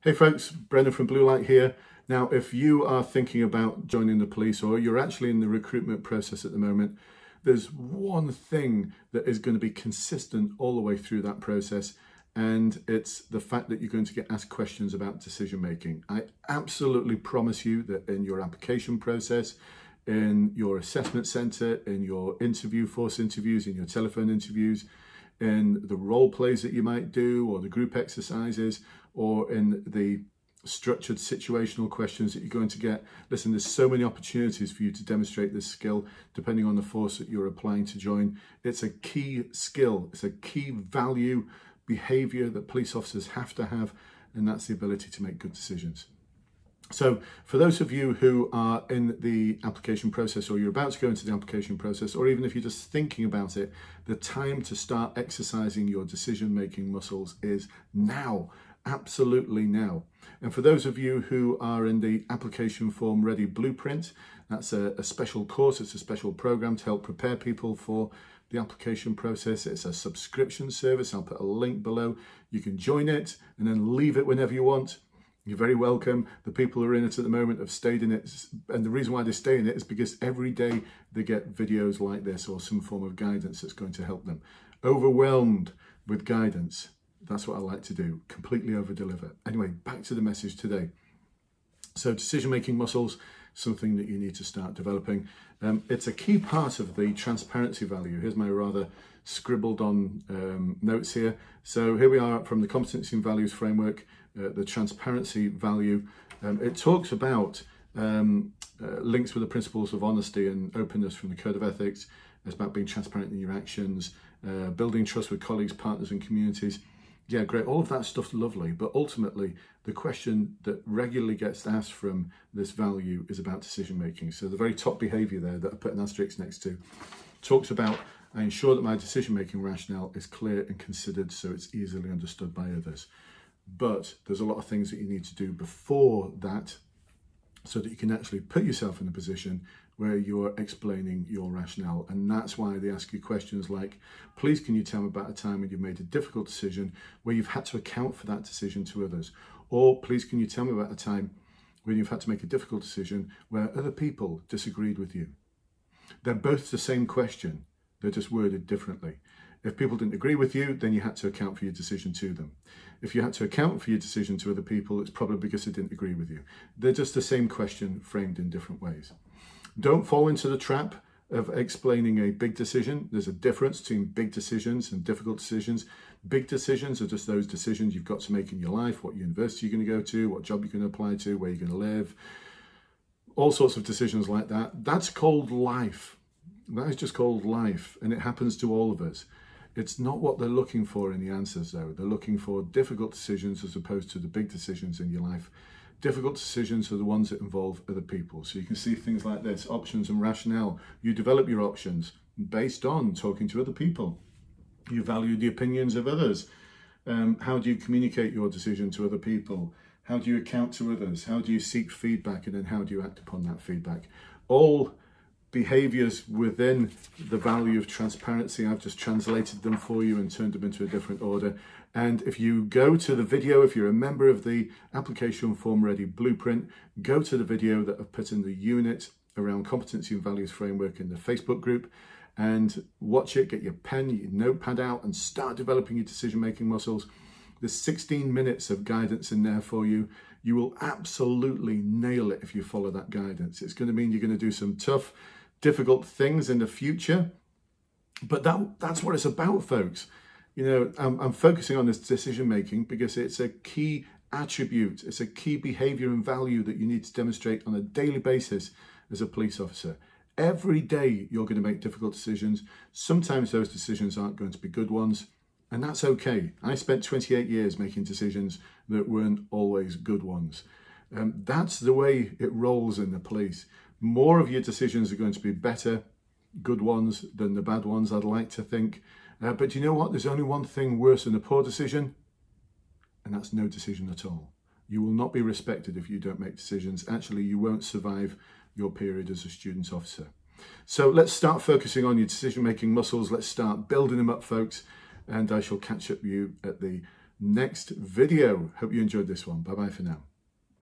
Hey folks, Brendan from Bluelight here. Now, if you are thinking about joining the police or you're actually in the recruitment process at the moment, there's one thing that is going to be consistent all the way through that process, and it's the fact that you're going to get asked questions about decision making. I absolutely promise you that in your application process, in your assessment centre, in your force interviews, in your telephone interviews, in the role plays that you might do, or the group exercises, or in the structured situational questions that you're going to get. Listen, there's so many opportunities for you to demonstrate this skill depending on the force that you're applying to join. It's a key skill, it's a key value behaviour that police officers have to have, and that's the ability to make good decisions. So for those of you who are in the application process, or you're about to go into the application process, or even if you're just thinking about it, the time to start exercising your decision-making muscles is now, absolutely now. And for those of you who are in the application form ready blueprint, that's a special course, it's a special program to help prepare people for the application process. It's a subscription service. I'll put a link below. You can join it and then leave it whenever you want. You're very welcome. The people who are in it at the moment have stayed in it, and the reason why they stay in it is because every day they get videos like this or some form of guidance that's going to help them. Overwhelmed with guidance, that's what I like to do, completely over-deliver. Anyway, back to the message today. So decision-making muscles, something that you need to start developing. It's a key part of the transparency value. Here's my rather scribbled on notes here. So here we are from the competency and values framework, the transparency value. It talks about links with the principles of honesty and openness from the code of ethics. It's about being transparent in your actions, building trust with colleagues, partners and communities. Yeah, great. All of that stuff's lovely. But ultimately, the question that regularly gets asked from this value is about decision making. So the very top behavior there that I put an asterisk next to talks about, I ensure that my decision making rationale is clear and considered so it's easily understood by others. But there's a lot of things that you need to do before that so that you can actually put yourself in a position where you're explaining your rationale. And that's why they ask you questions like, please can you tell me about a time when you've made a difficult decision where you've had to account for that decision to others? Or please can you tell me about a time when you've had to make a difficult decision where other people disagreed with you? They're both the same question, they're just worded differently. If people didn't agree with you, then you had to account for your decision to them. If you had to account for your decision to other people, it's probably because they didn't agree with you. They're just the same question framed in different ways. Don't fall into the trap of explaining a big decision. There's a difference between big decisions and difficult decisions. Big decisions are just those decisions you've got to make in your life, what university you're going to go to, what job you're going to apply to, where you're going to live, all sorts of decisions like that. That's called life. That is just called life, and it happens to all of us. It's not what they're looking for in the answers, though. They're looking for difficult decisions as opposed to the big decisions in your life. Difficult decisions are the ones that involve other people. So you can see things like this, options and rationale. You develop your options based on talking to other people. You value the opinions of others. How do you communicate your decision to other people? How do you account to others? How do you seek feedback? And then how do you act upon that feedback? All behaviors within the value of transparency. I've just translated them for you and turned them into a different order. And if you go to the video, if you're a member of the application form ready blueprint, go to the video that I've put in the unit around competency and values framework in the Facebook group and watch it, get your pen, your notepad out and start developing your decision-making muscles. There's 16 minutes of guidance in there for you. You will absolutely nail it if you follow that guidance. It's going to mean you're going to do some tough, difficult things in the future, but that's what it's about, folks. You know, I'm focusing on this decision making because it's a key attribute, it's a key behavior and value that you need to demonstrate on a daily basis as a police officer. Every day you're going to make difficult decisions. Sometimes those decisions aren't going to be good ones, and that's okay. I spent 28 years making decisions that weren't always good ones. That's the way it rolls in the police. More of your decisions are going to be better, good ones, than the bad ones, I'd like to think. But you know what? There's only one thing worse than a poor decision, and that's no decision at all. You will not be respected if you don't make decisions. Actually, you won't survive your period as a student officer. So let's start focusing on your decision-making muscles. Let's start building them up, folks, and I shall catch up with you at the next video. Hope you enjoyed this one. Bye bye for now.